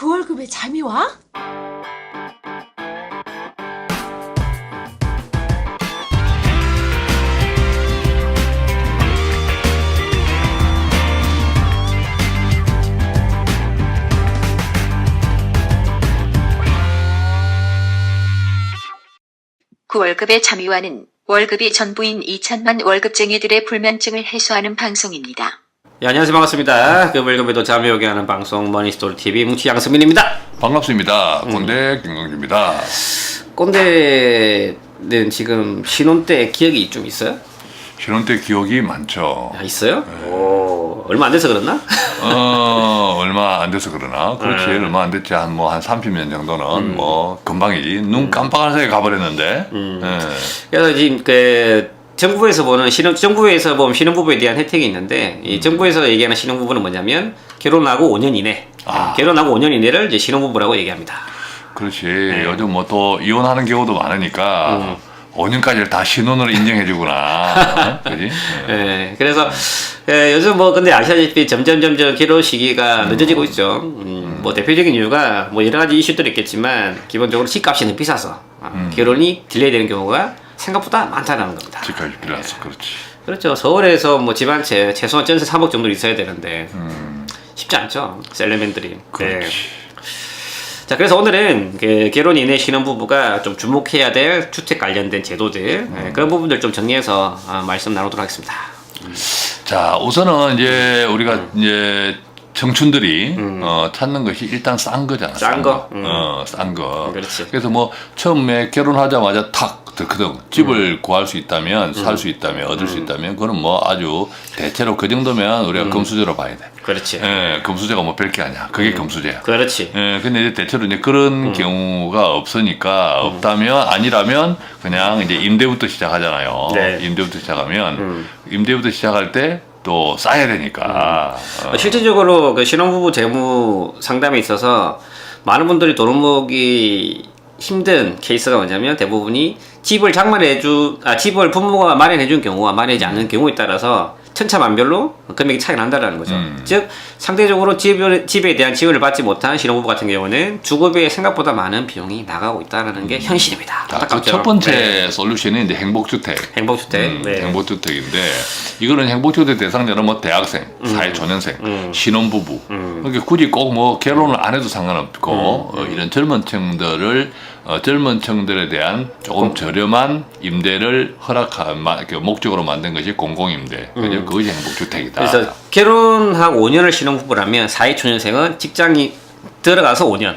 그 월급에 잠이 와? 그 월급의 잠이와는 월급이 전부인 2천만 월급쟁이들의 불면증을 해소하는 방송입니다. 네, 안녕하세요. 반갑습니다. 그 월급에도 잠이 오게 하는 방송 머니스토리TV 뭉치 양승민입니다. 반갑습니다. 꼰대 김광주입니다. 꼰대는 지금 신혼 때 기억이 좀 있어요? 신혼 때 기억이 많죠. 아, 있어요? 오, 얼마 안 돼서 그랬나? 얼마 안 돼서 그러나 그렇지 얼마 안 됐지 한 30년 정도는 뭐 금방이지 눈 깜빡할 사이에 가버렸는데. 그래서 지금 정부에서 보면 신혼부부에 대한 혜택이 있는데 이 정부에서 얘기하는 신혼부부는 뭐냐면 결혼하고 5년 이내, 결혼하고 5년 이내를 이제 신혼부부라고 얘기합니다. 그렇지. 요즘 뭐 또 이혼하는 경우도 많으니까 5년까지를 다 신혼으로 인정해주구나. 그지? 네, 그래서 요즘 뭐 근데 아시다시피 점점 결혼 시기가 늦어지고 있죠. 뭐 대표적인 이유가 뭐 여러 가지 이슈들이 있겠지만 기본적으로 집값이 너무 비싸서 결혼이 딜레이되는 경우가 생각보다 많다는 겁니다. 집값이 비싸서 그렇지. 그렇죠. 서울에서 뭐 집 한 채 최소한 전세 3억 정도 있어야 되는데 쉽지 않죠. 셀러맨들이. 그렇지. 네. 자, 그래서 오늘은 결혼 이내 신혼부부가 좀 주목해야 될 주택 관련된 제도들 그런 부분들 좀 정리해서 말씀 나누도록 하겠습니다. 자, 우선은 이제 우리가 이제 청춘들이 찾는 것이 일단 싼 거잖아. 싼 거. 싼 거. 그렇지. 그래서 뭐 처음에 결혼하자마자 탁 그동 집을 구할 수 있다면, 살 수 있다면, 얻을 수 있다면, 그건 뭐 아주 대체로 그 정도면 우리가 금수저로 봐야 돼. 그렇지. 예, 금수저가 뭐 별 게 아니야. 그게 금수저야. 그렇지. 예, 근데 이제 대체로 이제 그런 경우가 없으니까 아니라면 그냥 이제 임대부터 시작하잖아요. 네. 임대부터 시작하면 임대부터 시작할 때 또 쌓아야 되니까. 실질적으로 그 신혼부부 재무 상담에 있어서 많은 분들이 돈 모으기 힘든 케이스가 뭐냐면 대부분이 집을 집을 부모가 마련해준 경우와 마련하지 않는 경우에 따라서 천차만별로 금액이 차이가 난다는 거죠. 즉 상대적으로 집에 대한 지원을 받지 못한 신혼부부 같은 경우는 주거비에 생각보다 많은 비용이 나가고 있다는 게 현실입니다. 자, 첫 번째 솔루션이 이제 행복주택. 행복주택. 네. 행복주택인데 이거는 행복주택 대상자는 뭐 대학생, 사회초년생, 신혼부부. 그러니까 굳이 꼭 뭐 결혼을 안 해도 상관없고 이런 젊은 층들에 대한 조금 저렴한 임대를 허락한 목적으로 만든 것이 공공임대. 그것이 행복주택이다. 그래서 결혼하고 5년을 신혼부부라면 사회초년생은 직장이 들어가서 5년.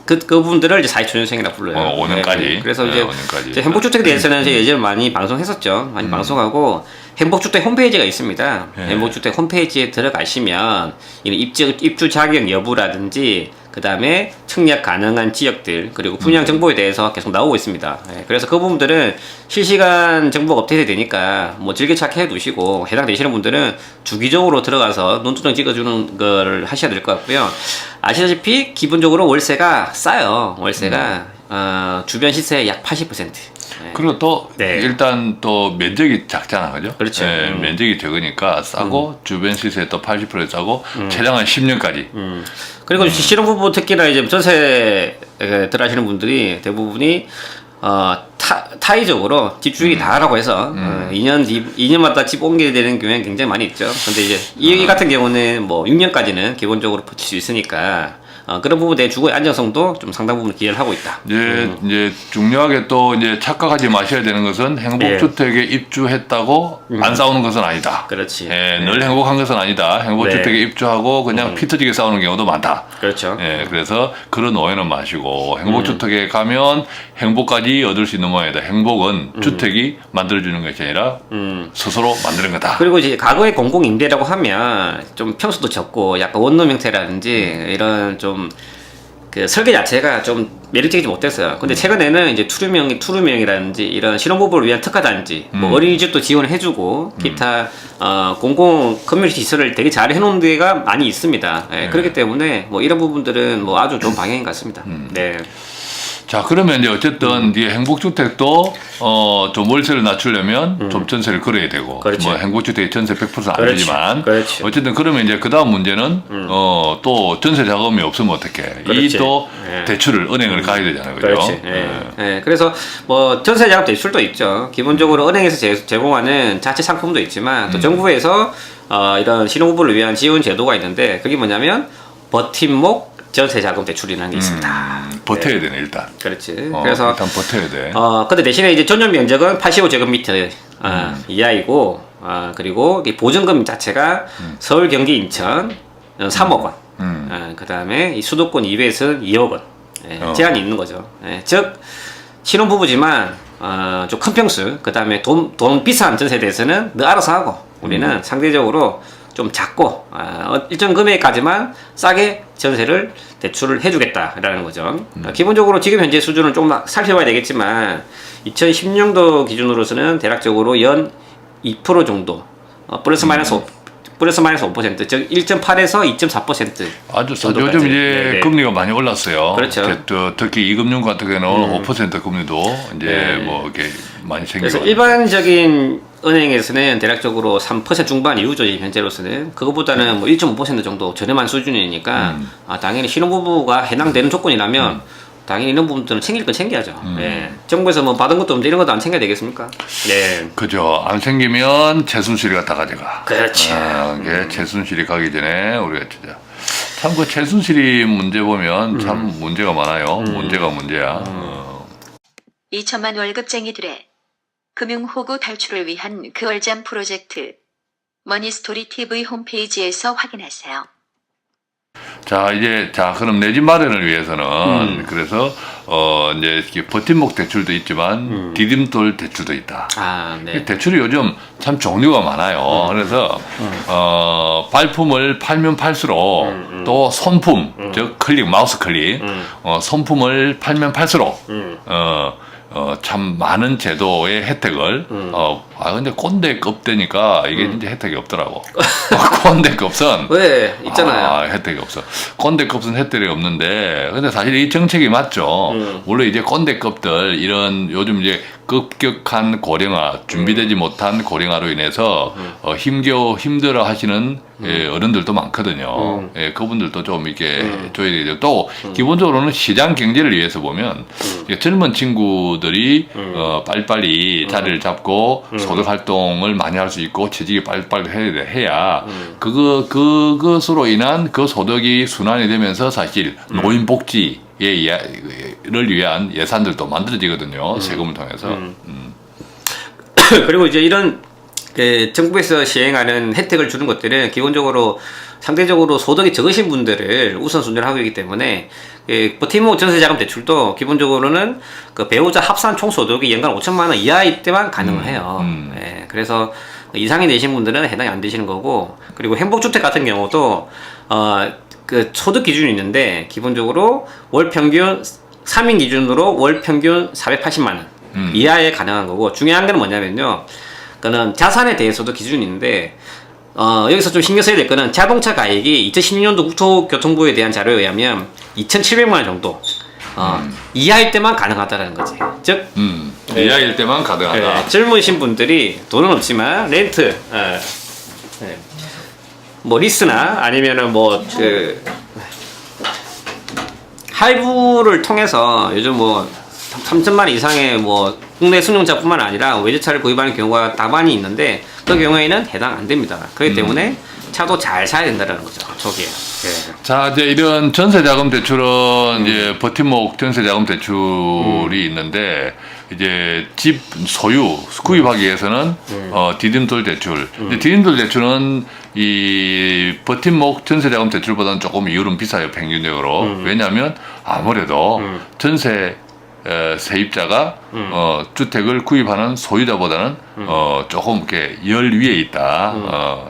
그분들을 이제 사회초년생이라고 불러요. 5년까지. 네. 그래서 이제 5년까지. 행복주택에 대해서는 이제 예전에 많이 방송했었죠. 많이 방송하고 행복주택 홈페이지가 있습니다. 행복주택 홈페이지에 들어가시면 이런 입주 자격 여부라든지 그 다음에 청약 가능한 지역들 그리고 분양 정보에 대해서 계속 나오고 있습니다. 그래서 그 부분들은 실시간 정보가 업데이트 되니까 뭐 즐겨찾기 해두시고 해당되시는 분들은 주기적으로 들어가서 눈두덩 찍어주는 걸 하셔야 될 것 같고요. 아시다시피 기본적으로 월세가 싸요. 월세가 주변 시세의 약 80%. 그리고 또 일단 또 면적이 작잖아, 그죠? 그렇죠. 면적이 적으니까 싸고 주변 시세 또 80% 싸고 최장 한 10년까지. 그리고 신혼부부 특히나 이제 전세 들어가시는 분들이 대부분이 타의적으로 집 주인이 다 하라고 해서 2년마다 집 옮겨야 되는 경우가 굉장히 많이 있죠. 근데 이제 이 같은 경우는 뭐 6년까지는 기본적으로 버틸 수 있으니까 그런 부분에 주거의 안정성도 좀 상당 부분 기여를 하고 있다. 이제 중요하게 또 이제 착각하지 마셔야 되는 것은 행복주택에 입주했다고 안 싸우는 것은 아니다. 그렇지. 늘 행복한 것은 아니다. 행복주택에 입주하고 그냥 피 터지게 싸우는 경우도 많다. 그렇죠. 그래서 그런 오해는 마시고 행복주택에 가면 행복까지 얻을 수 있는 모양이다. 행복은 주택이 만들어주는 것이 아니라 스스로 만드는 거다. 그리고 이제 과거에 공공임대라고 하면 좀 평수도 적고 약간 원룸 형태라든지 이런 좀 그 설계 자체가 좀 매력적이지 못했어요. 근데 최근에는 이제 투룸형이라든지 이런 신혼부부를 위한 특화단지, 뭐 어린이집도 지원을 해주고 기타 공공 커뮤니티 시설을 되게 잘 해놓은 데가 많이 있습니다. 그렇기 때문에 뭐 이런 부분들은 뭐 아주 좋은 방향인 것 같습니다. 네. 자, 그러면 이제 어쨌든 이 행복주택도 좀 월세를 낮추려면 좀 전세를 걸어야 되고, 그렇지. 뭐 행복주택이 전세 100%는 안 그렇지. 되지만, 그렇지. 어쨌든 그러면 이제 그 다음 문제는 또 전세 자금이 없으면 어떡해? 그렇지. 이 또 예. 대출을 은행을 가야 되잖아요, 그죠? 그렇지. 예. 그래서 뭐 전세 자금 대출도 있죠. 기본적으로 은행에서 제공하는 자체 상품도 있지만 또 정부에서 이런 신혼부부를 위한 지원 제도가 있는데 그게 뭐냐면 버팀목 전세 자금 대출이라는 게 있습니다. 버텨야 되네 일단. 그렇지. 그래서 일단 버텨야 돼. 근데 대신에 이제 전용 면적은 85제곱미터 이하이고, 그리고 이 보증금 자체가 서울, 경기, 인천 3억 원. 그 다음에 이 수도권 2배에서 2억 원. 제한이 있는 거죠. 즉, 신혼부부지만, 좀 큰 평수, 그 다음에 돈 비싼 전세에 대해서는 너 알아서 하고, 우리는 상대적으로 좀 작고, 일정 금액까지만 싸게 전세를 대출을 해주겠다라는 거죠. 기본적으로 지금 현재 수준을 좀 살펴봐야 되겠지만 2010년도 기준으로서는 대략적으로 연 2% 정도 플러스 마이너스 5%, 즉 1.8에서 2.4% 아주 싸. 정도까지. 요즘 이제 네네. 금리가 많이 올랐어요. 그렇죠. 특히 이금융 같은 경우는 5% 금리도 이제 네. 뭐 이렇게 많이 그래서 생기고. 일반적인 은행에서는 대략적으로 3% 중반 이후죠, 현재로서는. 그거보다는 뭐 1.5% 정도 저렴한 수준이니까, 당연히 신혼부부가 해당되는 조건이라면, 당연히 이런 부분들은 챙길 건 챙겨야죠. 예. 정부에서 뭐 받은 것도 없는데 이런 것도 안 챙겨야 되겠습니까? 네. 그죠. 안 생기면 최순실이가 다 가져가. 그렇지. 이게 최순실이 가기 전에 우리가 진짜 참 그 최순실이 문제 보면 참 문제가 많아요. 문제가 문제야. 2천만 월급쟁이들의 금융호구 탈출을 위한 그월잠 프로젝트 머니스토리 TV 홈페이지에서 확인하세요. 자, 그럼 내 집 마련을 위해서는 그래서 이제 이렇게 버팀목 대출도 있지만 디딤돌 대출도 있다. 네. 대출이 요즘 참 종류가 많아요. 그래서 발품을 팔면 팔수록 또 손품, 즉 마우스 클릭, 손품을 팔면 팔수록 참 많은 제도의 혜택을 근데 꼰대급 되니까 이게 진짜 혜택이 없더라고. 꼰대급은 왜? 있잖아요. 혜택이 없어. 꼰대급은 혜택이 없는데 근데 사실 이 정책이 맞죠. 물론 이제 꼰대급들 이런 요즘 이제 급격한 고령화, 준비되지 못한 고령화로 인해서 힘들어 하시는 어른들도 많거든요. 그분들도 좀 이렇게 줘야 되죠. 또 기본적으로는 시장 경제를 위해서 보면 젊은 친구들이 빨리빨리 자리를 잡고 소득 활동을 많이 할 수 있고 취직이 빨리빨리 해야 그것으로 인한 그 소득이 순환이 되면서 사실 노인 복지 를 위한 예산들도 만들어지거든요. 세금을 통해서. 그리고 이제 이런 정부에서 시행하는 혜택을 주는 것들은 기본적으로 상대적으로 소득이 적으신 분들을 우선순위를 하고 있기 때문에 버팀목 전세자금 대출도 기본적으로는 그 배우자 합산 총소득이 연간 5천만 원 이하일 때만 가능을 해요. 그래서 이상이 내신 분들은 해당이 안 되시는 거고, 그리고 행복주택 같은 경우도 그 소득 기준이 있는데 기본적으로 월 평균 3인 기준으로 월 평균 480만 원 이하에 가능한 거고, 중요한 건 뭐냐면요, 그는 자산에 대해서도 기준이 있는데 여기서 좀 신경 써야 될 거는 자동차 가액이 2016년도 국토교통부에 대한 자료에 의하면 2,700만 원 정도 이하일 때만 가능하다는 거지. 즉 이하일 때만 가능하다. 젊으신 분들이 돈은 없지만 렌트, 뭐 리스나 아니면은 뭐 그 할부를 통해서 요즘 뭐 3천만 원 이상의 뭐 국내 승용차뿐만 아니라 외제차를 구입하는 경우가 다반이 있는데 그 경우에는 해당 안 됩니다. 그렇기 때문에 차도 잘 사야 된다는 거죠. 초기에. 자, 이제 이런 전세자금 대출은 이제 버팀목 전세자금 대출이 있는데 이제 집 소유 구입하기 위해서는 디딤돌 대출. 디딤돌 대출은 이 버팀목 전세자금 대출보다는 조금 이율은 비싸요, 평균적으로. 왜냐하면 아무래도 전세 세입자가 주택을 구입하는 소유자보다는 조금 이렇게 열 위에 있다.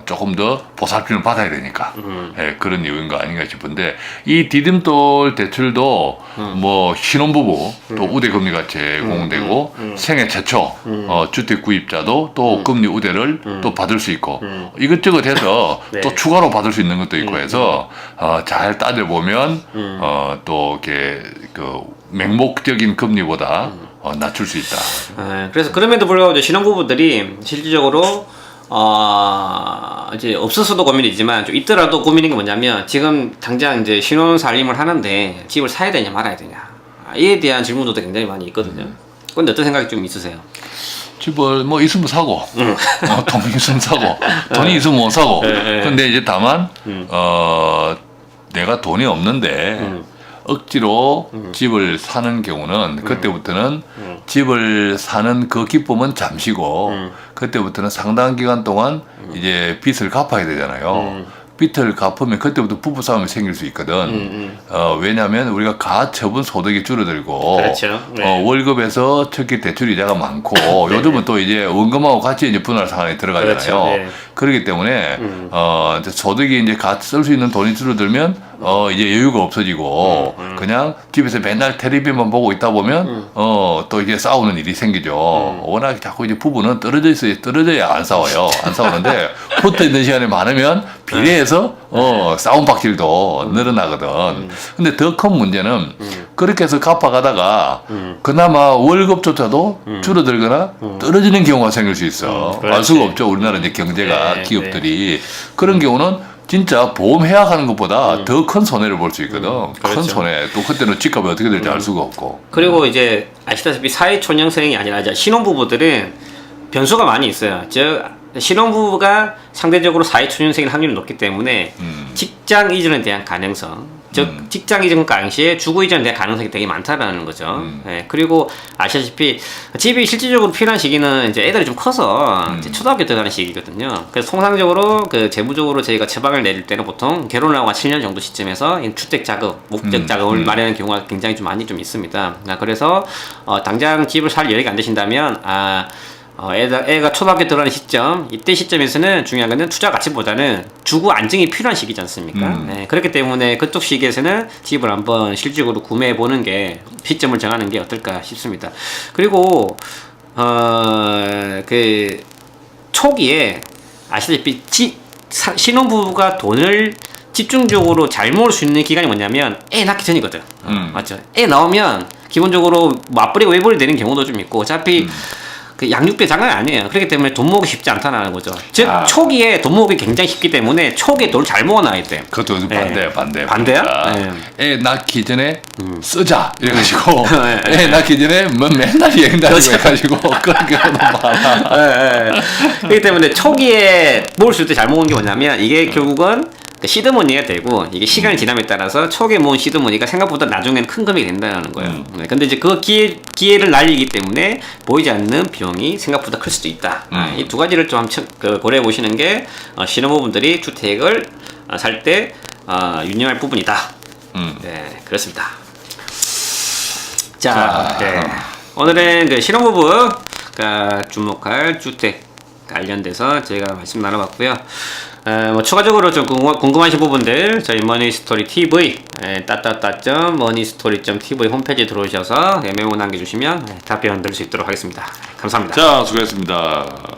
조금 더 보살핌을 받아야 되니까 예, 그런 이유인 거 아닌가 싶은데 이 디딤돌 대출도 뭐 신혼부부 또 우대 금리가 제공되고 생애 최초 주택 구입자도 또 금리 우대를 또 받을 수 있고 이것저것 해서 네. 또 추가로 받을 수 있는 것도 있고 해서 잘 따져보면 또 이렇게 그 맹목적인 금리보다 낮출 수 있다. 그래서 그럼에도 불구하고 이제 신혼부부들이 실질적으로 이제 없어서도 고민이지만 좀 있더라도 고민인 게 뭐냐면 지금 당장 이제 신혼 살림을 하는데 집을 사야 되냐 말아야 되냐 이에 대한 질문도 굉장히 많이 있거든요. 근데 어떤 생각이 좀 있으세요? 집을 뭐 있으면 사고, 돈이 있으면 사고, 돈이 있으면 못 사고. 근데 이제 다만 내가 돈이 없는데 억지로 집을 사는 경우는 그때부터는 집을 사는 그 기쁨은 잠시고 그때부터는 상당한 기간 동안 이제 빚을 갚아야 되잖아요. 빚을 갚으면 그때부터 부부싸움이 생길 수 있거든. 왜냐하면 우리가 가처분 소득이 줄어들고 그렇죠. 네. 월급에서 특히 대출 이자가 많고 요즘은 또 이제 원금하고 같이 이제 분할 상환에 들어가잖아요. 그렇죠. 네. 그렇기 때문에 이제 소득이 이제 같이 쓸 수 있는 돈이 줄어들면 이제 여유가 없어지고 그냥 집에서 맨날 텔레비만 보고 있다 보면 또 이제 싸우는 일이 생기죠. 워낙 자꾸 이제 부부는 떨어져야 안 싸워요. 안 싸우는데 붙어 있는 시간이 많으면 비례해서 싸움 박질도 늘어나거든. 근데 더 큰 문제는 그렇게 해서 갚아가다가 그나마 월급조차도 줄어들거나 떨어지는 경우가 생길 수 있어. 알 수가 없죠. 우리나라 이제 경제가 네, 기업들이 그런 경우는 진짜 보험 해약하는 것보다 더 큰 손해를 볼 수 있거든. 큰 그렇죠. 손해. 또 그때는 집값이 어떻게 될지 알 수가 없고. 그리고 이제 아시다시피 사회초년생이 아니라 이제 신혼부부들은 변수가 많이 있어요. 즉 신혼부부가 상대적으로 사회초년생일 확률이 높기 때문에 직장 이전에 대한 가능성, 즉 직장 이전 당시에 주거 이전에 대한 가능성이 되게 많다라는 거죠. 예, 그리고 아시다시피 집이 실질적으로 필요한 시기는 이제 애들이 좀 커서 이제 초등학교 들어가는 시기거든요. 그래서 통상적으로 그 재무적으로 저희가 처방을 내릴 때는 보통 결혼하고 한 7년 정도 시점에서 이 주택 자금, 목적 자금을 마련하는 경우가 굉장히 좀 많이 좀 있습니다. 그래서 당장 집을 살 여력이 안 되신다면 애가 초등학교 들어가는 시점, 이때 시점에서는 중요한 거는 투자 가치보다는 주거 안정이 필요한 시기지 않습니까? 네, 그렇기 때문에 그쪽 시기에서는 집을 한번 실질적으로 구매해 보는 게 시점을 정하는 게 어떨까 싶습니다. 그리고 그 초기에 아시다시피 신혼부부가 돈을 집중적으로 잘 모을 수 있는 기간이 뭐냐면 애 낳기 전이거든. 맞죠? 애 나오면 기본적으로 맞벌이가 외벌이 되는 경우도 좀 있고 어차피 그 양육비 장난 아니에요. 그렇기 때문에 돈 모으기 쉽지 않다는 거죠. 즉 초기에 돈 모으기 굉장히 쉽기 때문에 초기에 돈을 잘 모아놔야 돼. 그것도 반대야, 반대. 반대야? 그러니까 애 낳기 전에 쓰자 이래가지고 애 낳기 전에 뭐 맨날 여행 다니고 해가지고 그런 경우도 많아. 그렇기 때문에 초기에 모을 수 있을 때 잘 모으는 게 뭐냐면 이게 결국은 시드머니가 되고 이게 시간이 지남에 따라서 초기에 모은 시드머니가 생각보다 나중에는 큰 금액이 된다는 거예요. 근데 이제 그 기회를 날리기 때문에 보이지 않는 비용이 생각보다 클 수도 있다. 이 두 가지를 좀 고려해 보시는 게 신혼부부들이 주택을 살 때 유념할 부분이다. 네, 그렇습니다. 자, 네. 오늘은 그 신혼부부가 주목할 주택 관련돼서 제가 말씀 나눠봤고요. 뭐 추가적으로 좀 궁금하신 부분들 저희 머니스토리 TV moneystory.tv 홈페이지에 들어오셔서 메모 남겨주시면 답변 드릴 수 있도록 하겠습니다. 감사합니다. 자, 수고했습니다.